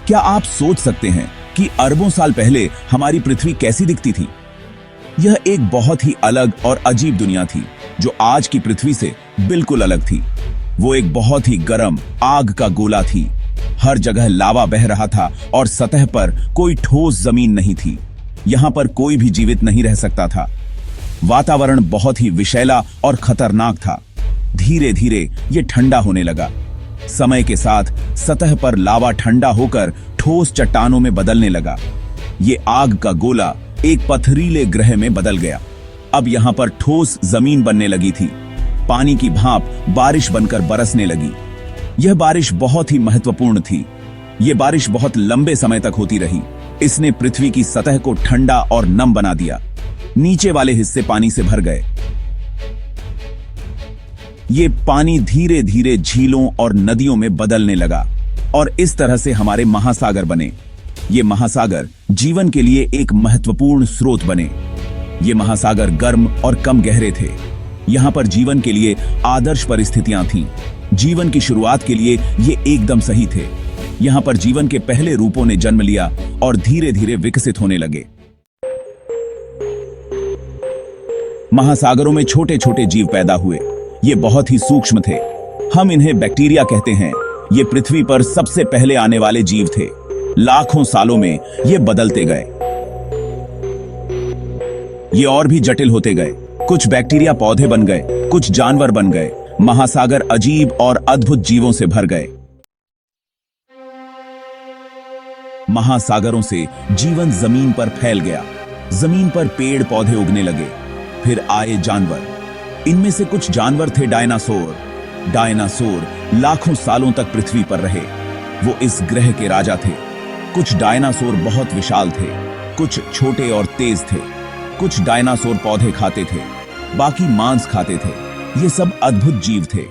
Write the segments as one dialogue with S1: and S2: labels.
S1: क्या आप सोच सकते हैं कि अरबों साल पहले हमारी पृथ्वी कैसी दिखती थी? यह एक बहुत ही अलग और अजीब दुनिया थी जो आज की पृथ्वी से बिल्कुल अलग थी। वो एक बहुत ही गर्म आग का गोला थी। हर जगह लावा बह रहा था और सतह पर कोई ठोस जमीन नहीं थी। यहाँ पर कोई भी जीवित नहीं रह सकता था। वातावरण बहुत ही विषैला और खतरनाक था। धीरे धीरे ये ठंडा होने लगा। समय के साथ सतह पर लावा ठंडा होकर ठोस चट्टानों में बदलने लगा। ये आग का गोला एक पथरीले ग्रह में बदल गया। अब यहाँ पर ठोस जमीन बनने लगी थी। पानी की भाप बारिश बनकर बरसने लगी। यह बारिश बहुत ही महत्वपूर्ण थी। ये बारिश बहुत लंबे समय तक होती रही। इसने पृथ्वी की सतह को ठंडा और नम बना दिया। नीचे वाले हिस्से पानी से भर गए। ये पानी धीरे धीरे झीलों और नदियों में बदलने लगा और इस तरह से हमारे महासागर बने। ये महासागर जीवन के लिए एक महत्वपूर्ण स्रोत बने। ये महासागर गर्म और कम गहरे थे। यहाँ पर जीवन के लिए आदर्श परिस्थितियां थीं। जीवन की शुरुआत के लिए ये एकदम सही थे। यहाँ पर जीवन के पहले रूपों ने जन्म लिया और धीरे धीरे विकसित होने लगे। महासागरों में छोटे छोटे जीव पैदा हुए। ये बहुत ही सूक्ष्म थे। हम इन्हें बैक्टीरिया कहते हैं। ये पृथ्वी पर सबसे पहले आने वाले जीव थे। लाखों सालों में ये बदलते गए। ये और भी जटिल होते गए। कुछ बैक्टीरिया पौधे बन गए, कुछ जानवर बन गए। महासागर अजीब और अद्भुत जीवों से भर गए। महासागरों से जीवन जमीन पर फैल गया। जमीन पर पेड़ पौधे उगने लगे। फिर आए जानवर। इनमें से कुछ जानवर थे डायनासोर। डायनासोर लाखों सालों तक पृथ्वी पर रहे। वो इस ग्रह के राजा थे। कुछ डायनासोर बहुत विशाल थे, कुछ छोटे और तेज थे। कुछ डायनासोर पौधे खाते थे, बाकी मांस खाते थे। ये सब अद्भुत जीव थे।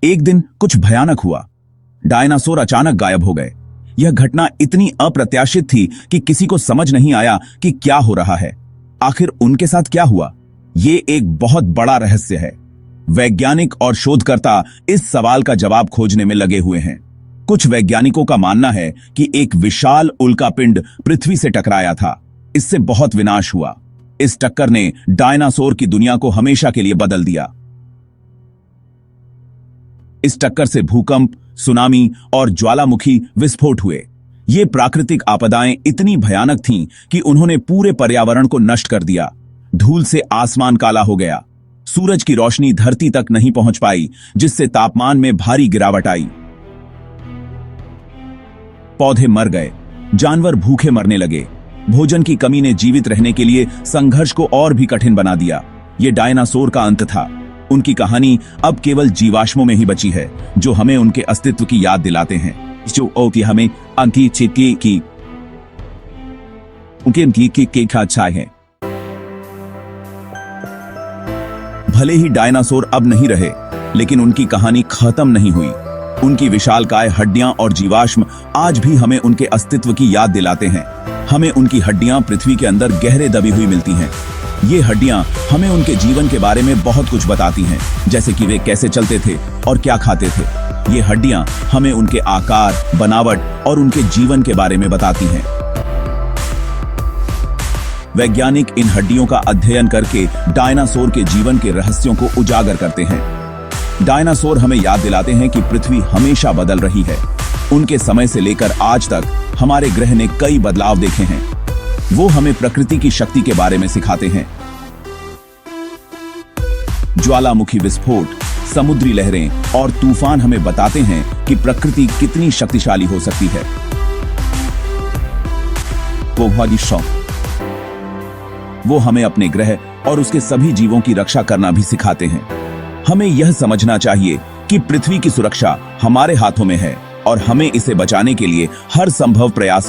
S1: एक दिन कुछ भयानक हुआ। डायनासोर अचानक गायब हो गए। यह घटना इतनी अप्रत्याशित थी कि किसी को समझ नहीं आया कि क्या हो रहा है। आखिर उनके साथ क्या हुआ? ये एक बहुत बड़ा रहस्य है। वैज्ञानिक और शोधकर्ता इस सवाल का जवाब खोजने में लगे हुए हैं। कुछ वैज्ञानिकों का मानना है कि एक विशाल उल्कापिंड पृथ्वी से टकराया था। इससे बहुत विनाश हुआ। इस टक्कर ने डायनासोर की दुनिया को हमेशा के लिए बदल दिया। इस टक्कर से भूकंप, सुनामी और ज्वालामुखी विस्फोट हुए। ये प्राकृतिक आपदाएं इतनी भयानक थीं कि उन्होंने पूरे पर्यावरण को नष्ट कर दिया। धूल से आसमान काला हो गया। सूरज की रोशनी धरती तक नहीं पहुंच पाई, जिससे तापमान में भारी गिरावट आई। पौधे मर गए। जानवर भूखे मरने लगे। भोजन की कमी ने जीवित रहने के लिए संघर्ष को और भी कठिन बना दिया। यह डायनासोर का अंत था। उनकी कहानी अब केवल जीवाश्मों में ही बची है, जो हमें उनके अस्तित्व की याद दिलाते हैं। जो हमें अंकी चित्ती की उनके अच्छा है। भले ही डायनासोर अब नहीं रहे, लेकिन उनकी कहानी खत्म नहीं हुई। उनकी विशालकाय हड्डियां और जीवाश्म आज भी हमें उनके अस्तित्व की याद दिलाते हैं। हमें उनकी हड्डियां पृथ्वी के अंदर गहरे दबी हुई मिलती हैं। ये हड्डियां हमें उनके जीवन के बारे में बहुत कुछ बताती हैं, जैसे कि वे कैसे चलते थे और क्या खाते थे। ये हड्डियां हमें उनके आकार, बनावट और उनके जीवन के बारे में बताती हैं। वैज्ञानिक इन हड्डियों का अध्ययन करके डायनासोर के जीवन के रहस्यों को उजागर करते हैं। डायनासोर हमें याद दिलाते हैं कि पृथ्वी हमेशा बदल रही है। उनके समय से लेकर आज तक हमारे ग्रह ने कई बदलाव देखे हैं। वो हमें प्रकृति की शक्ति के बारे में सिखाते हैं। ज्वालामुखी विस्फोट, समुद्री लहरें और तूफान हमें बताते हैं कि प्रकृति कितनी शक्तिशाली हो सकती है। वो हमें अपने ग्रह और उसके सभी जीवों की रक्षा करना भी सिखाते हैं। हमें यह समझना चाहिए कि पृथ्वी की सुरक्षा हमारे हाथों में है और हमें इसे बचाने के लिए हर संभव प्रयास